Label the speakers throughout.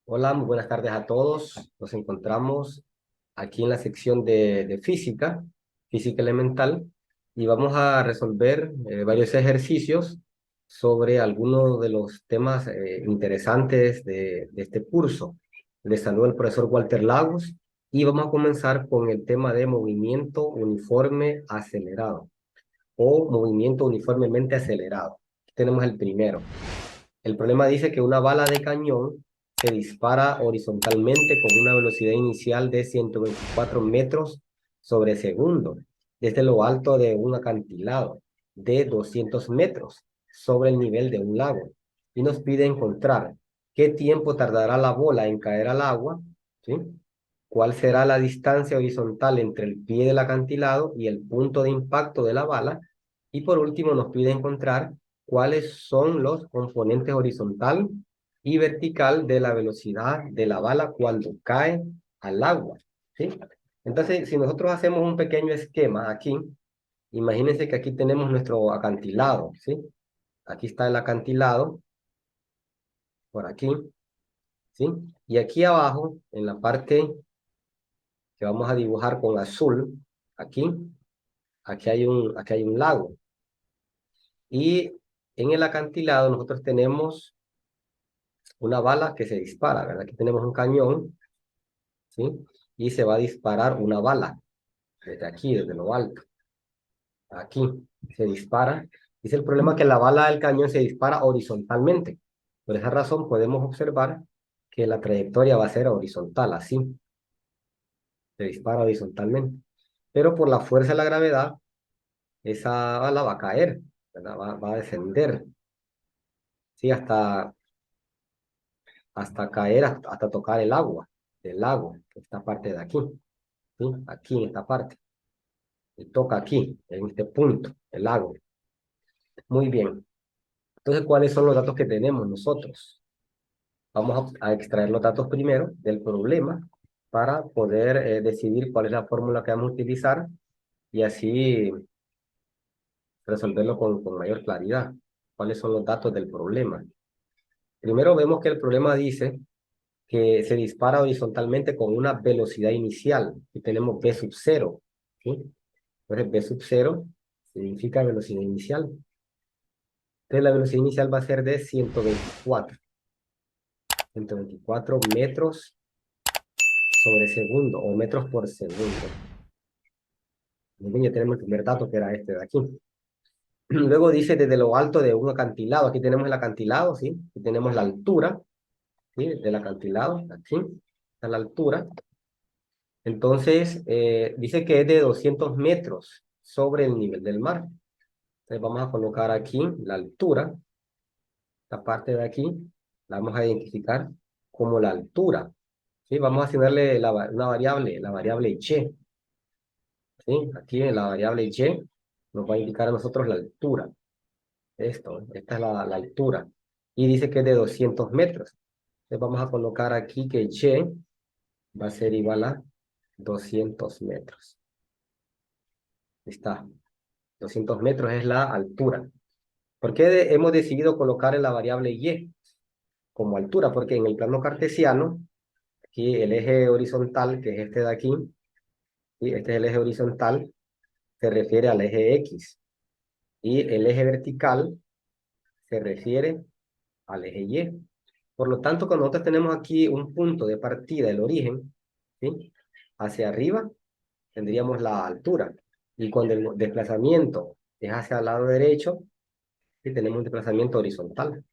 Speaker 1: Hola, muy buenas tardes a todos. Nos encontramos aquí en la sección de física, física elemental, y vamos a resolver varios ejercicios sobre algunos de los temas interesantes de este curso. Les saluda el profesor Walter Lagos y vamos a comenzar con el tema de movimiento uniforme acelerado o movimiento uniformemente acelerado. Aquí tenemos el primero. El problema dice que una bala de cañón se dispara horizontalmente con una velocidad inicial de 124 metros sobre segundo desde lo alto de un acantilado de 200 metros sobre el nivel de un lago y nos pide encontrar qué tiempo tardará la bola en caer al agua, ¿sí? ¿Cuál será la distancia horizontal entre el pie del acantilado y el punto de impacto de la bala? Y por último nos pide encontrar cuáles son los componentes horizontal y vertical de la velocidad de la bala cuando cae al agua, ¿sí? Entonces, si nosotros hacemos un pequeño esquema aquí, imagínense que aquí tenemos nuestro acantilado, ¿sí? Aquí está el acantilado, por aquí, ¿sí? Y aquí abajo, en la parte que vamos a dibujar con azul, aquí, aquí hay un lago. Y en el acantilado nosotros tenemos una bala que se dispara, ¿verdad? Aquí tenemos un cañón, ¿sí? Y se va a disparar una bala desde aquí, desde lo alto. Aquí se dispara. Dice el problema que la bala del cañón se dispara horizontalmente. Por esa razón podemos observar que la trayectoria va a ser horizontal, así. Se dispara horizontalmente. Pero por la fuerza de la gravedad, esa bala va a caer, ¿verdad? Va a descender, ¿sí? Hasta caer, hasta tocar el agua del lago, esta parte de aquí, ¿sí? Aquí en esta parte. Y toca aquí, en este punto, el lago. Muy bien. Entonces, ¿cuáles son los datos que tenemos nosotros? Vamos a extraer los datos primero del problema para poder decidir cuál es la fórmula que vamos a utilizar y así resolverlo con mayor claridad. ¿Cuáles son los datos del problema? Primero vemos que el problema dice que se dispara horizontalmente con una velocidad inicial y tenemos v sub 0, ¿sí? Entonces v sub 0 significa velocidad inicial. Entonces la velocidad inicial va a ser de 124 metros sobre segundo o metros por segundo. Muy bien, ya tenemos el primer dato que era este de aquí. Luego dice desde lo alto de un acantilado. Aquí tenemos el acantilado, ¿sí? Aquí tenemos la altura, ¿sí? Del acantilado, aquí está la altura. Entonces, dice que es de 200 metros sobre el nivel del mar. Entonces vamos a colocar aquí la altura. Esta parte de aquí la vamos a identificar como la altura. ¿Sí? Vamos a asignarle una variable, la variable y. ¿Sí? Aquí en la variable y nos va a indicar a nosotros la altura. Esta es la altura. Y dice que es de 200 metros. Entonces vamos a colocar aquí que y va a ser igual a 200 metros. Ahí está. 200 metros es la altura. ¿Por qué hemos decidido colocar en la variable y como altura? Porque en el plano cartesiano, aquí el eje horizontal, que es este de aquí, y este es el eje horizontal, se refiere al eje X. Y el eje vertical se refiere al eje Y. Por lo tanto, cuando nosotros tenemos aquí un punto de partida, el origen, ¿sí? Hacia arriba, tendríamos la altura. Y cuando el desplazamiento es hacia el lado derecho, ¿sí? Tenemos un desplazamiento horizontal.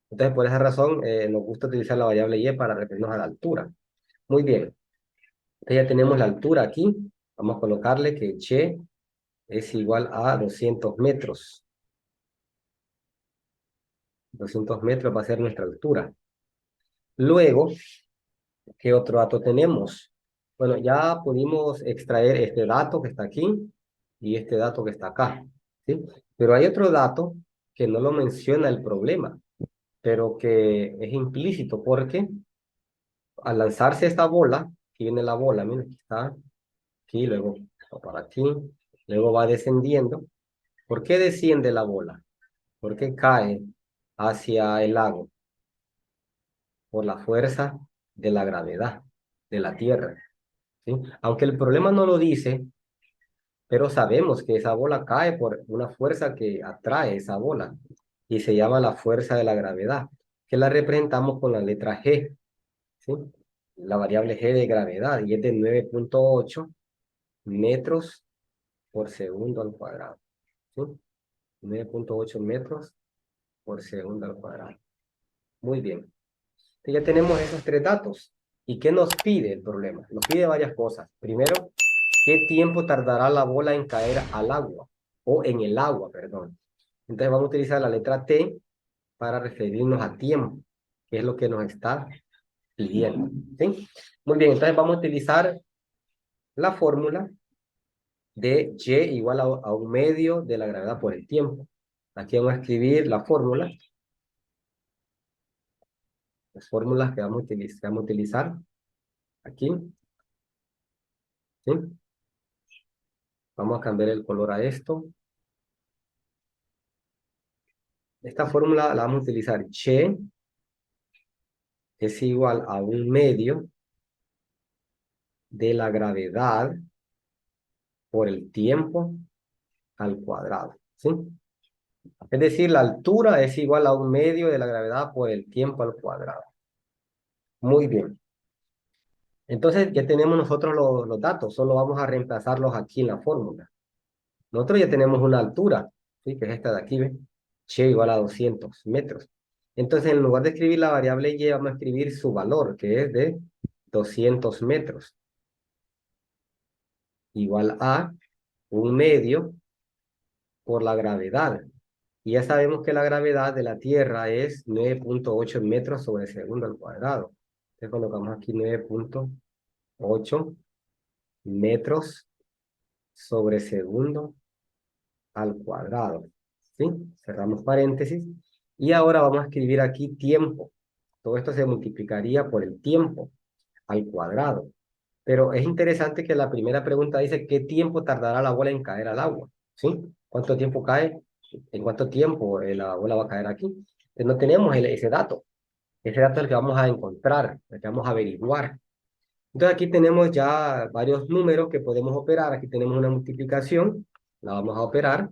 Speaker 1: Entonces, por esa razón, nos gusta utilizar la variable y para referirnos a la altura. Muy bien. Entonces ya tenemos la altura aquí. Vamos a colocarle que y es igual a 200 metros. 200 metros va a ser nuestra altura. Luego, ¿qué otro dato tenemos? Bueno, ya pudimos extraer este dato que está aquí y este dato que está acá, ¿sí? Pero hay otro dato que no lo menciona el problema, pero que es implícito porque al lanzarse esta bola, aquí viene la bola, mira, aquí está, aquí, luego va para aquí, luego va descendiendo. ¿Por qué desciende la bola? ¿Por qué cae hacia el lago? por la fuerza de la gravedad de la Tierra, ¿sí? Aunque el problema no lo dice, pero sabemos que esa bola cae por una fuerza que atrae esa bola y se llama la fuerza de la gravedad, que la representamos con la letra G, ¿sí? La variable G de gravedad y es de 9.8 metros por segundo al cuadrado, ¿sí? 9.8 metros por segundo al cuadrado. Muy bien. Ya tenemos esos tres datos. ¿Y qué nos pide el problema? Nos pide varias cosas. Primero, ¿qué tiempo tardará la bola en caer al agua? O en el agua, perdón. Entonces vamos a utilizar la letra T para referirnos a tiempo, que es lo que nos está pidiendo. ¿Sí? Muy bien, entonces vamos a utilizar la fórmula de Y igual a un medio de la gravedad por el tiempo. Aquí vamos a escribir la fórmula, las fórmulas que vamos a utilizar aquí. ¿Sí? Vamos a cambiar el color a esto. Esta fórmula la vamos a utilizar. Y es igual a un medio de la gravedad por el tiempo al cuadrado. ¿Sí? Es decir, la altura es igual a un medio de la gravedad por el tiempo al cuadrado. Muy bien. Entonces ya tenemos nosotros los datos. Solo vamos a reemplazarlos aquí en la fórmula. Nosotros ya tenemos una altura, ¿sí? Que es esta de aquí, ¿ves? Y igual a 200 metros. Entonces, en lugar de escribir la variable y, vamos a escribir su valor, que es de 200 metros. Igual a un medio por la gravedad. Y ya sabemos que la gravedad de la Tierra es 9.8 metros sobre segundo al cuadrado. Entonces colocamos aquí 9.8 metros sobre segundo al cuadrado. ¿Sí? Cerramos paréntesis. Y ahora vamos a escribir aquí tiempo. Todo esto se multiplicaría por el tiempo al cuadrado. Pero es interesante que la primera pregunta dice, ¿qué tiempo tardará la bola en caer al agua? ¿Sí? ¿Cuánto tiempo cae? ¿En cuánto tiempo la bola va a caer aquí? No tenemos ese dato. Ese dato es el que vamos a encontrar, el que vamos a averiguar. Entonces aquí tenemos ya varios números que podemos operar. Aquí tenemos una multiplicación, la vamos a operar.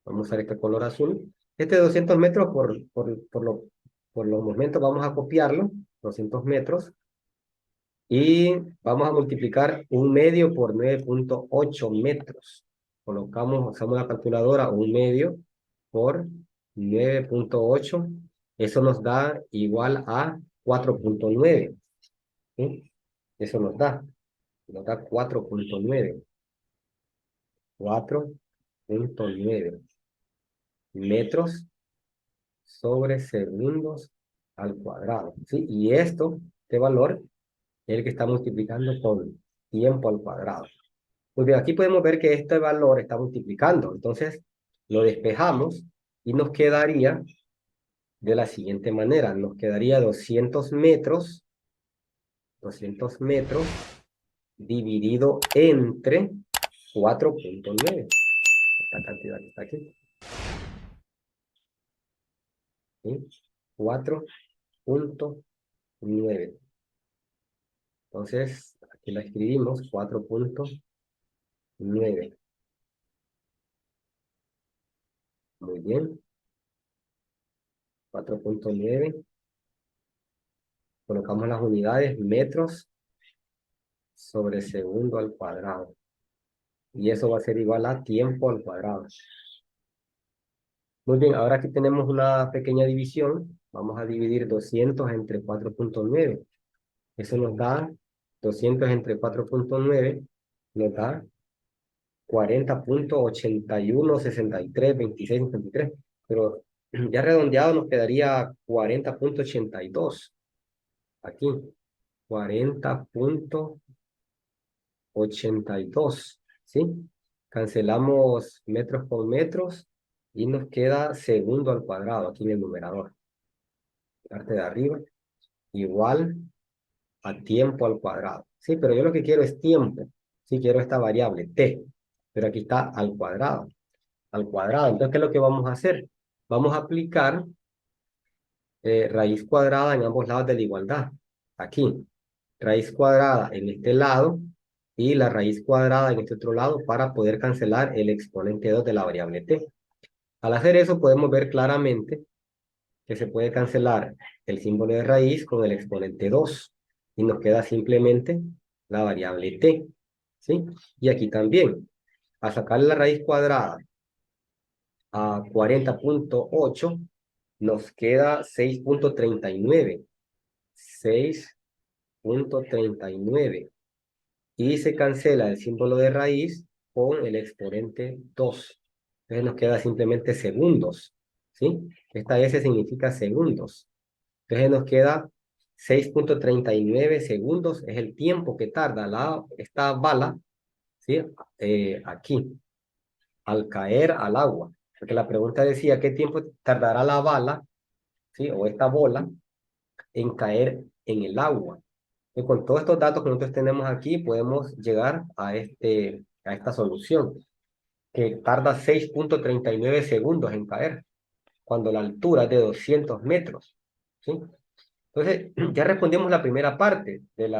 Speaker 1: Vamos a usar este color azul. Este 200 metros por los momentos vamos a copiarlo, 200 metros. Y vamos a multiplicar un medio por 9.8 metros. Colocamos, usamos la calculadora, un medio por 9.8. Eso nos da igual a 4.9. ¿Sí? Eso nos da 4.9. 4.9 metros sobre segundos al cuadrado. ¿Sí? Y este valor, es el que está multiplicando con tiempo al cuadrado. Muy bien, aquí podemos ver que este valor está multiplicando. Entonces, lo despejamos y nos quedaría de la siguiente manera. Nos quedaría 200 metros dividido entre 4.9. Esta cantidad que está aquí. ¿Sí? 4.9. Entonces, aquí la escribimos, 4.9. Muy bien. 4.9. Colocamos las unidades, metros sobre segundo al cuadrado. Y eso va a ser igual a tiempo al cuadrado. Muy bien, ahora aquí tenemos una pequeña división. Vamos a dividir 200 entre 4.9. Eso nos da 200 entre 4.9, nos da 40.81632653. Pero ya redondeado nos quedaría 40.82. Aquí, 40.82. ¿Sí? Cancelamos metros con metros y nos queda segundo al cuadrado aquí en el numerador. Parte de arriba, igual a tiempo al cuadrado. Sí, pero yo lo que quiero es tiempo. Sí, quiero esta variable, t. Pero aquí está al cuadrado. Al cuadrado. Entonces, ¿qué es lo que vamos a hacer? Vamos a aplicar raíz cuadrada en ambos lados de la igualdad. Aquí, raíz cuadrada en este lado y la raíz cuadrada en este otro lado para poder cancelar el exponente 2 de la variable t. Al hacer eso podemos ver claramente que se puede cancelar el símbolo de raíz con el exponente 2 y nos queda simplemente la variable t, ¿sí? Y aquí también, a sacar la raíz cuadrada a 40.8 nos queda 6.39. 6.39. Y se cancela el símbolo de raíz con el exponente 2. Entonces nos queda simplemente segundos, ¿sí? Esta S significa segundos. Entonces nos queda 6.39 segundos, es el tiempo que tarda esta bala, ¿sí? Aquí, al caer al agua. Porque la pregunta decía, ¿qué tiempo tardará la bala, ¿sí? O esta bola en caer en el agua? Y con todos estos datos que nosotros tenemos aquí, podemos llegar a esta solución, que tarda 6.39 segundos en caer, cuando la altura es de 200 metros, ¿sí? Entonces, ya respondimos la primera parte del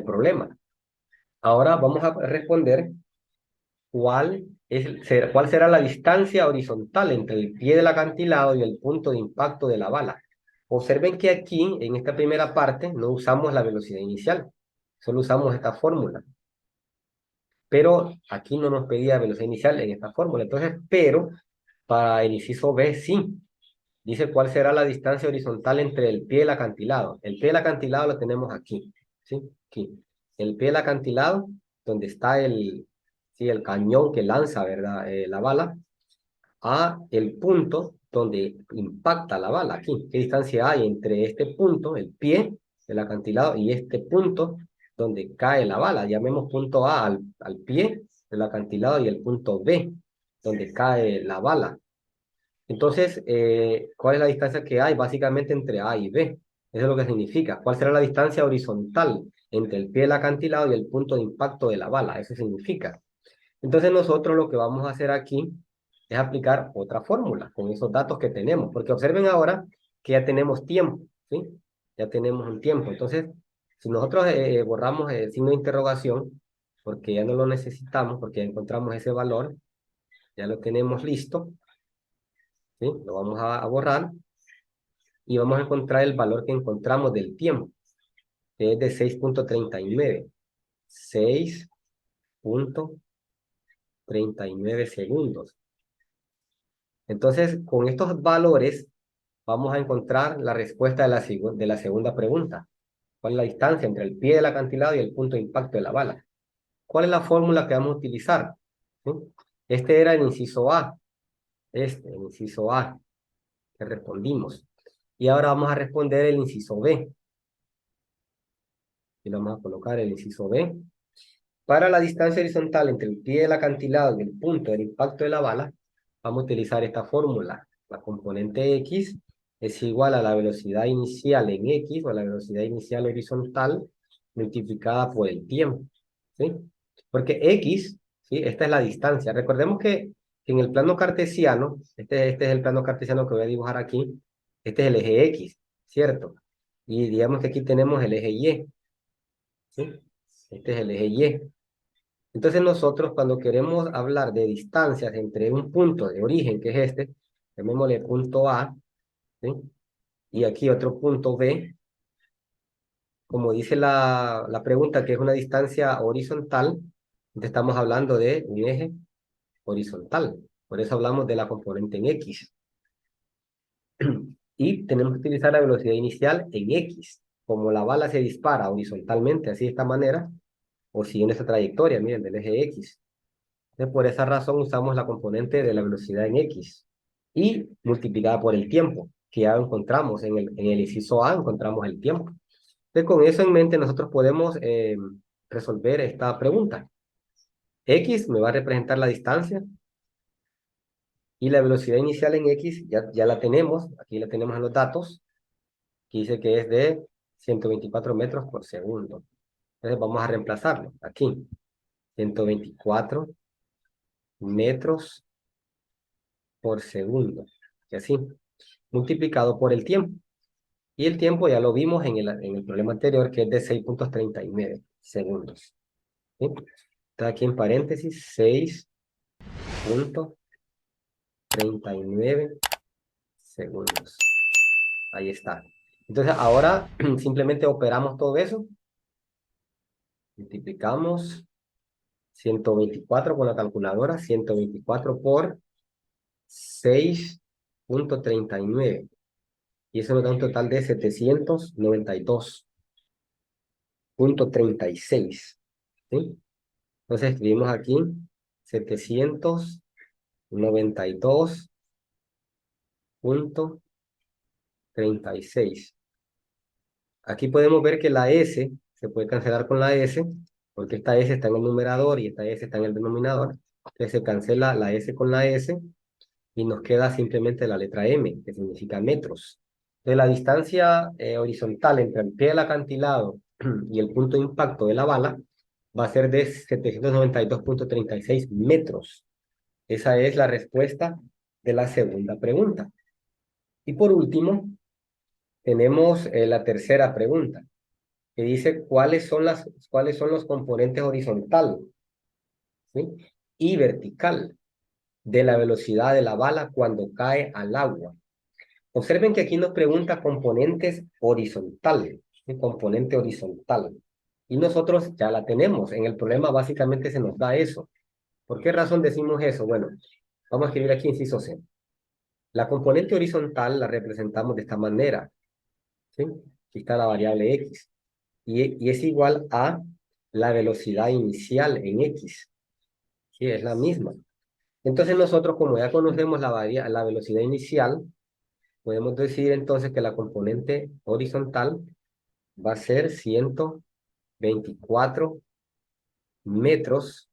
Speaker 1: problema. Ahora vamos a responder cuál será la distancia horizontal entre el pie del acantilado y el punto de impacto de la bala. Observen que aquí, en esta primera parte, no usamos la velocidad inicial, solo usamos esta fórmula. Pero aquí no nos pedía velocidad inicial en esta fórmula. Entonces, pero para el inciso B sí. Dice cuál será la distancia horizontal entre el pie y el acantilado. El pie del acantilado lo tenemos aquí, ¿sí? Aquí. El pie del acantilado, donde está sí, el cañón que lanza, ¿verdad? La bala, a el punto donde impacta la bala. Aquí, ¿qué distancia hay entre este punto, el pie del acantilado, y este punto donde cae la bala? Llamemos punto A al pie del acantilado y el punto B, donde cae la bala. Entonces, ¿cuál es la distancia que hay básicamente entre A y B? Eso es lo que significa. ¿Cuál será la distancia horizontal entre el pie del acantilado y el punto de impacto de la bala? Eso significa. Entonces nosotros lo que vamos a hacer aquí es aplicar otra fórmula con esos datos que tenemos. Porque observen ahora que ya tenemos tiempo, ¿sí? Ya tenemos un tiempo. Entonces, si nosotros borramos el signo de interrogación, porque ya no lo necesitamos, porque ya encontramos ese valor, ya lo tenemos listo, ¿sí? Lo vamos a borrar y vamos a encontrar el valor que encontramos del tiempo, que es de 6.39. 6.39 segundos. Entonces, con estos valores vamos a encontrar la respuesta de la segunda pregunta. ¿Cuál es la distancia entre el pie del acantilado y el punto de impacto de la bala? ¿Cuál es la fórmula que vamos a utilizar? ¿Sí? Este era el inciso A. El inciso A, que respondimos. Y ahora vamos a responder el inciso B. Y lo vamos a colocar el inciso B. Para la distancia horizontal entre el pie del acantilado y el punto del impacto de la bala, vamos a utilizar esta fórmula. La componente X es igual a la velocidad inicial en X, o la velocidad inicial horizontal, multiplicada por el tiempo, ¿sí? Porque X, ¿sí? Esta es la distancia. Recordemos que en el plano cartesiano, este es el plano cartesiano que voy a dibujar aquí, este es el eje X, ¿cierto? Y digamos que aquí tenemos el eje Y, ¿sí? Este es el eje Y. Entonces nosotros cuando queremos hablar de distancias entre un punto de origen, que es este, llamémosle punto A, ¿sí? Y aquí otro punto B, como dice la pregunta, que es una distancia horizontal, entonces estamos hablando de un eje horizontal. Por eso hablamos de la componente en X. Y tenemos que utilizar la velocidad inicial en X. Como la bala se dispara horizontalmente, así de esta manera, o siguiendo esta trayectoria, miren, del eje X. Entonces, por esa razón usamos la componente de la velocidad en X y multiplicada por el tiempo, que ya encontramos en el inciso A, encontramos el tiempo. Entonces, con eso en mente, nosotros podemos resolver esta pregunta. X me va a representar la distancia y la velocidad inicial en X ya la tenemos, aquí la tenemos en los datos, que dice que es de 124 metros por segundo. Entonces, vamos a reemplazarlo aquí. 124 metros por segundo. Y así. multiplicado por el tiempo. Y el tiempo ya lo vimos en el problema anterior, que es de 6,39 segundos. ¿Sí? Está aquí en paréntesis, 6,39 segundos. Ahí está. Entonces, ahora simplemente operamos todo eso. Multiplicamos 124 con la calculadora, 124 por 6,39. Y eso nos da un total de 792,36. ¿Sí? Entonces escribimos aquí 792,36. Aquí podemos ver que la S se puede cancelar con la S, porque esta S está en el numerador y esta S está en el denominador. Entonces se cancela la S con la S y nos queda simplemente la letra M, que significa metros. De la distancia horizontal entre el pie del acantilado y el punto de impacto de la bala va a ser de 792,36 metros. Esa es la respuesta de la segunda pregunta. Y por último, tenemos la tercera pregunta, que dice cuáles son los componentes horizontal, ¿sí? Y vertical de la velocidad de la bala cuando cae al agua. Observen que aquí nos pregunta componentes horizontales, ¿sí? Componente horizontal. Y nosotros ya la tenemos. En el problema básicamente se nos da eso. ¿Por qué razón decimos eso? Bueno, vamos a escribir aquí inciso C. La componente horizontal la representamos de esta manera, ¿sí? Aquí está la variable X. Y es igual a la velocidad inicial en X. Sí, es la misma. Entonces nosotros, como ya conocemos la velocidad inicial, podemos decir entonces que la componente horizontal va a ser 124 metros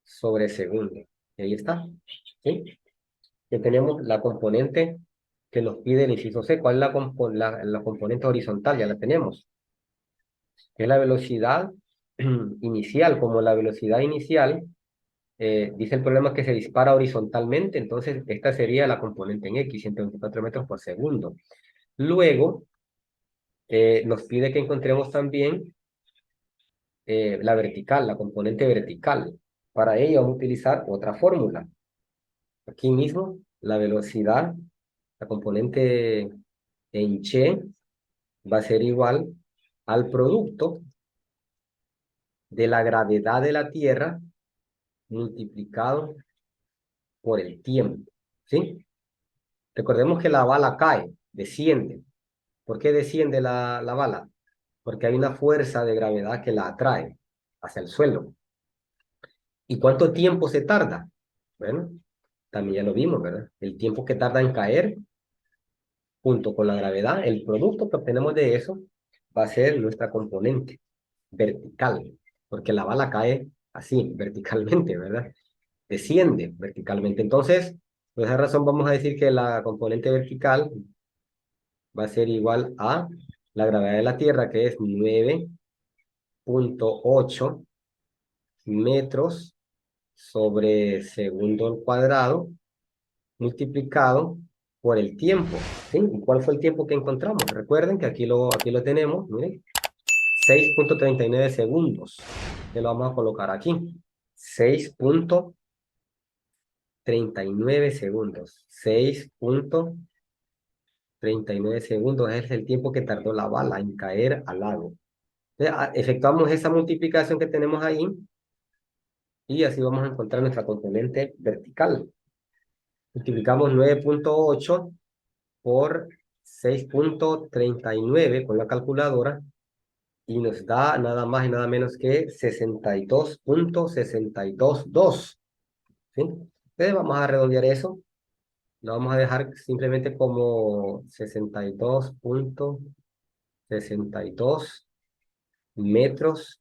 Speaker 1: sobre segundo. Y ahí está. ¿Sí? Que tenemos la componente que nos pide el inciso C. ¿Cuál es la componente horizontal? Ya la tenemos. Que es la velocidad inicial. Como la velocidad inicial, dice el problema que se dispara horizontalmente, entonces esta sería la componente en X, 124 metros por segundo. Luego, nos pide que encontremos también la vertical, la componente vertical. Para ello vamos a utilizar otra fórmula. Aquí mismo, la velocidad, la componente en che va a ser igual al producto de la gravedad de la Tierra multiplicado por el tiempo. ¿Sí? Recordemos que la bala cae, desciende. ¿Por qué desciende la bala? Porque hay una fuerza de gravedad que la atrae hacia el suelo. ¿Y cuánto tiempo se tarda? Bueno, también ya lo vimos, ¿verdad? El tiempo que tarda en caer, junto con la gravedad, el producto que obtenemos de eso va a ser nuestra componente vertical, porque la bala cae así, verticalmente, ¿verdad? Desciende verticalmente. Entonces, por esa razón vamos a decir que la componente vertical va a ser igual a la gravedad de la Tierra, que es 9,8 metros sobre segundo al cuadrado, multiplicado por el tiempo. ¿Sí? ¿Y cuál fue el tiempo que encontramos? Recuerden que aquí lo tenemos, miren, 6,39 segundos. Que lo vamos a colocar aquí. 6,39 segundos. 6,39 segundos es el tiempo que tardó la bala en caer al lago. Efectuamos esa multiplicación que tenemos ahí y así vamos a encontrar nuestra componente vertical. Multiplicamos 9,8 por 6,39 con la calculadora y nos da nada más y nada menos que 62,622. ¿Sí? Entonces vamos a redondear eso. Lo vamos a dejar simplemente como 62,62 metros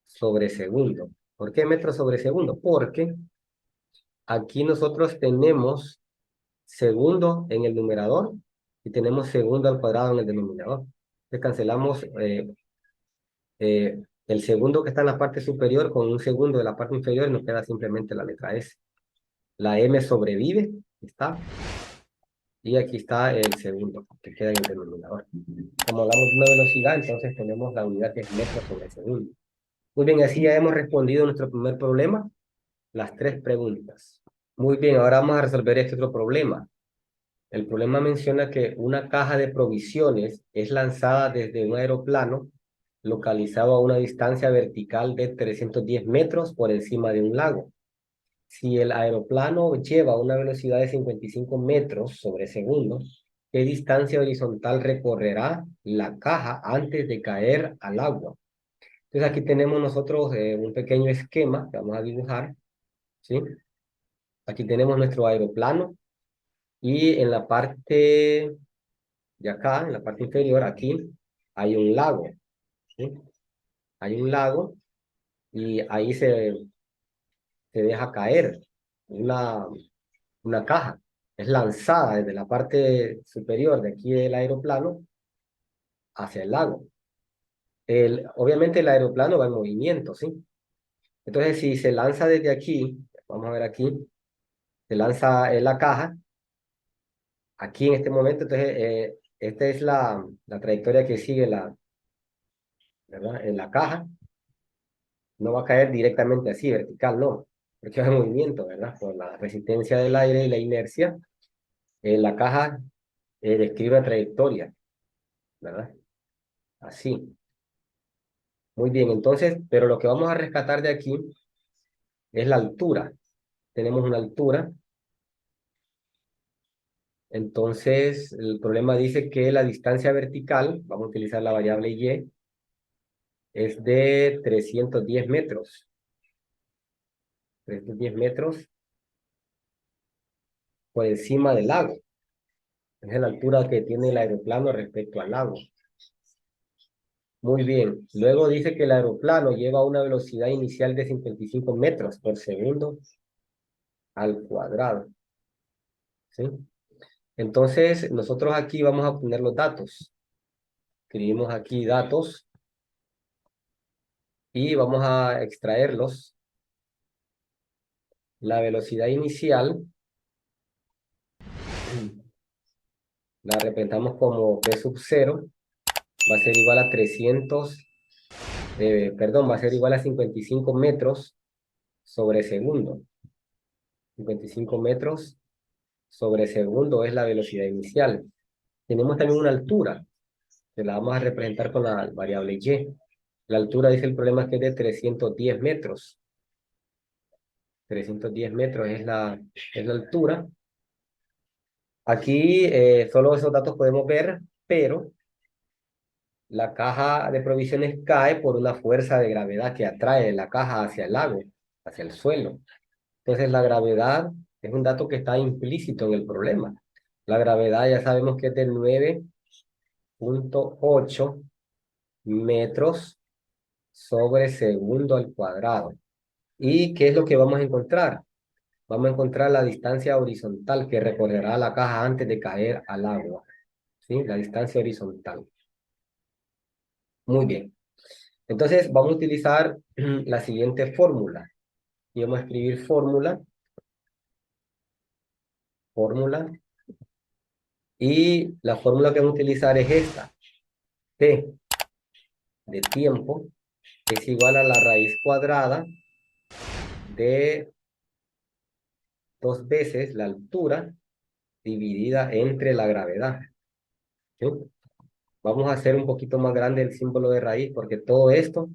Speaker 1: sobre segundo. ¿Por qué metros sobre segundo? Porque aquí nosotros tenemos segundo en el numerador y tenemos segundo al cuadrado en el denominador. Entonces cancelamos el segundo que está en la parte superior con un segundo de la parte inferior y nos queda simplemente la letra S. La M sobrevive, está. Y aquí está el segundo, que queda en el denominador. Como hablamos de una velocidad, entonces tenemos la unidad que es metros sobre segundo. Muy bien, así ya hemos respondido nuestro primer problema, las tres preguntas. Muy bien, ahora vamos a resolver este otro problema. El problema menciona que una caja de provisiones es lanzada desde un aeroplano localizado a una distancia vertical de 310 metros por encima de un lago. Si el aeroplano lleva una velocidad de 55 metros sobre segundo, ¿qué distancia horizontal recorrerá la caja antes de caer al agua? Entonces aquí tenemos nosotros un pequeño esquema que vamos a dibujar, ¿sí? Aquí tenemos nuestro aeroplano y en la parte de acá, en la parte inferior, aquí, hay un lago, ¿sí? Hay un lago y ahí se deja caer una, una caja. Es lanzada desde la parte superior de aquí del aeroplano hacia el lago. Obviamente el aeroplano va en movimiento, ¿sí? Entonces, si se lanza desde aquí, vamos a ver aquí, se lanza la caja, aquí en este momento, entonces, esta es la trayectoria que sigue ¿verdad? En la caja, no va a caer directamente así, vertical, no, porque va en movimiento, ¿verdad? Por la resistencia del aire y la inercia, la caja describe una trayectoria, ¿verdad? Así. Muy bien, entonces, pero lo que vamos a rescatar de aquí es la altura. Tenemos una altura, entonces el problema dice que la distancia vertical, vamos a utilizar la variable y, es de 310 metros. 310 metros por encima del lago. Es la altura que tiene el aeroplano respecto al lago. Muy bien. Luego dice que el aeroplano lleva una velocidad inicial de 55 metros por segundo al cuadrado. ¿Sí? Entonces, nosotros aquí vamos a poner los datos. Escribimos aquí datos y vamos a extraerlos. La velocidad inicial la representamos como p sub 0, va a ser igual a 300, perdón, va a ser igual a 55 metros sobre segundo. 55 metros sobre segundo es la velocidad inicial. Tenemos también una altura, que la vamos a representar con la variable y. La altura, dice el problema, que es de 310 metros. 310 metros es la altura. Aquí solo esos datos podemos ver, pero la caja de provisiones cae por una fuerza de gravedad que atrae la caja hacia el lago, hacia el suelo. Entonces la gravedad es un dato que está implícito en el problema. La gravedad ya sabemos que es de 9,8 metros sobre segundo al cuadrado. ¿Y qué es lo que vamos a encontrar? Vamos a encontrar la distancia horizontal que recorrerá la caja antes de caer al agua. ¿Sí? La distancia horizontal. Muy bien. Entonces vamos a utilizar la siguiente fórmula. Y vamos a escribir fórmula. Y la fórmula que vamos a utilizar es esta. T de tiempo es igual a la raíz cuadrada de 2 veces la altura dividida entre la gravedad. ¿Sí? Vamos a hacer un poquito más grande el símbolo de raíz porque todo esto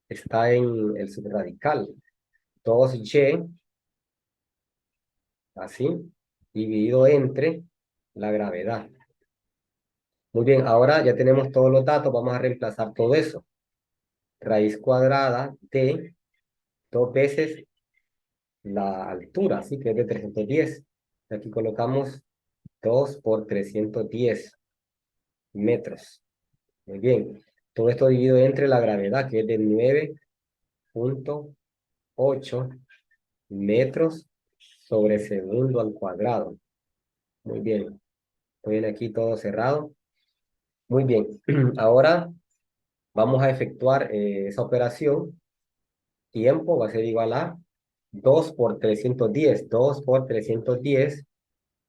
Speaker 1: está en el subradical. 2y, así, dividido entre la gravedad. Muy bien, ahora ya tenemos todos los datos, vamos a reemplazar todo eso. Raíz cuadrada de 2 veces la altura, así que es de 310. Aquí colocamos 2 por 310 metros. Muy bien. Todo esto dividido entre la gravedad, que es de 9,8 metros sobre segundo al cuadrado. Muy bien. Muy bien, aquí todo cerrado. Muy bien. Ahora vamos a efectuar esa operación. Tiempo va a ser igual a 2 por 310. 2 por 310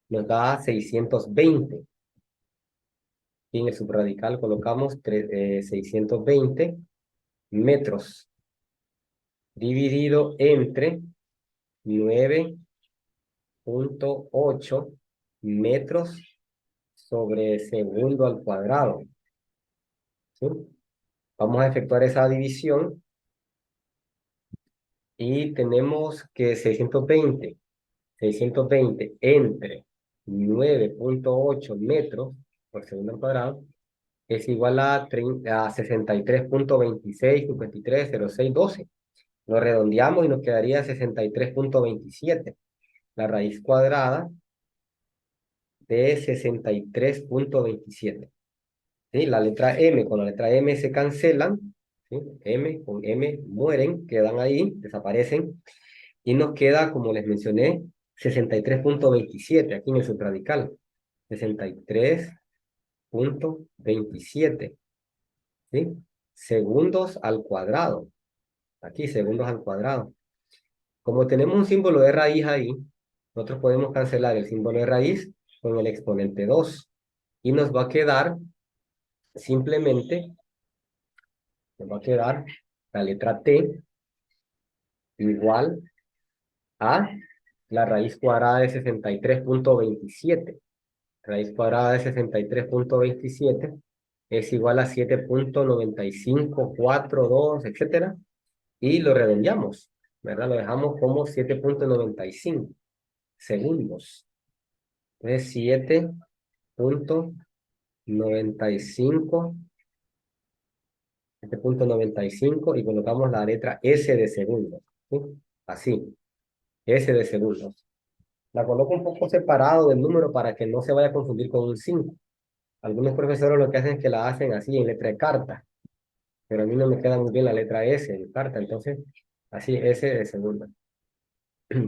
Speaker 1: nos da 620. Y en el subradical colocamos 620 metros dividido entre 9,8 metros sobre segundo al cuadrado. ¿Sí? Vamos a efectuar esa división y tenemos que 620 entre 9,8 metros por segundo al cuadrado es igual a 63,26530612. Lo redondeamos y nos quedaría 63,27. La raíz cuadrada de 63,27. ¿Sí? La letra M con la letra M se cancelan. ¿Sí? M con M mueren, quedan ahí, desaparecen. Y nos queda, como les mencioné, 63,27 aquí en el subradical. 63,27. ¿Sí? Segundos al cuadrado. Aquí, segundos al cuadrado. Como tenemos un símbolo de raíz ahí, nosotros podemos cancelar el símbolo de raíz con el exponente 2. Y nos va a quedar simplemente, nos va a quedar la letra T igual a la raíz cuadrada de 63,27. Raíz cuadrada de 63,27 es igual a 7,9542, etcétera. Y lo redondeamos, ¿verdad? Lo dejamos como 7,95 segundos. Entonces, 7,95, 7,95 y colocamos la letra S de segundos. ¿Sí? Así, S de segundos. La coloco un poco separado del número para que no se vaya a confundir con un 5. Algunos profesores lo que hacen es que la hacen así en letra de carta, pero a mí no me queda muy bien la letra S de carta, entonces así S de segundos.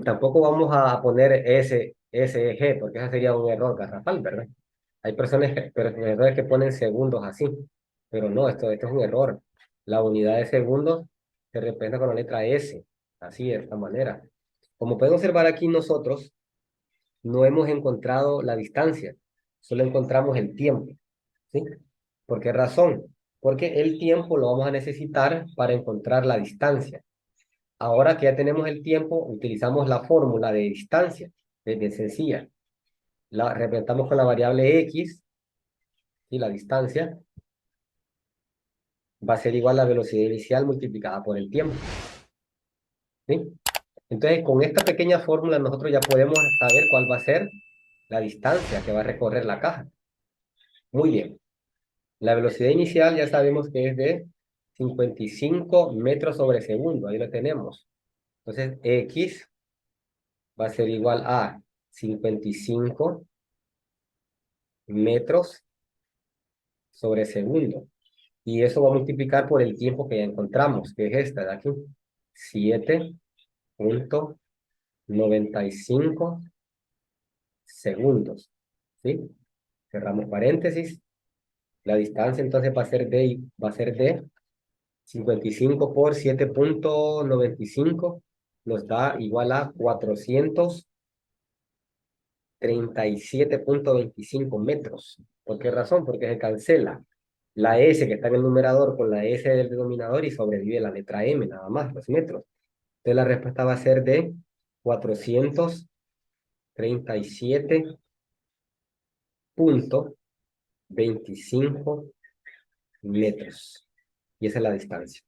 Speaker 1: Tampoco vamos a poner SG, porque eso sería un error garrafal, ¿verdad? Hay personas que ponen segundos así, pero no, esto es un error. La unidad de segundos se representa con la letra S, así de esta manera. Como pueden observar aquí nosotros, no hemos encontrado la distancia, solo encontramos el tiempo, ¿sí? ¿Por qué razón? Porque el tiempo lo vamos a necesitar para encontrar la distancia. Ahora que ya tenemos el tiempo, utilizamos la fórmula de distancia, es bien sencilla. La representamos con la variable x, y la distancia va a ser igual a la velocidad inicial multiplicada por el tiempo. ¿Sí? Entonces, con esta pequeña fórmula nosotros ya podemos saber cuál va a ser la distancia que va a recorrer la caja. Muy bien. La velocidad inicial ya sabemos que es de 55 metros sobre segundo. Ahí lo tenemos. Entonces, x va a ser igual a 55 metros sobre segundo. Y eso va a multiplicar por el tiempo que ya encontramos, que es esta de aquí. 7,95 segundos. ¿Sí? Cerramos paréntesis. La distancia entonces va a ser de 55 por 7,95 nos da igual a 437,25 metros. ¿Por qué razón? Porque se cancela la S que está en el numerador con la S del denominador y sobrevive la letra M, nada más, los metros. Entonces la respuesta va a ser de 437,25 metros. Y esa es la distancia.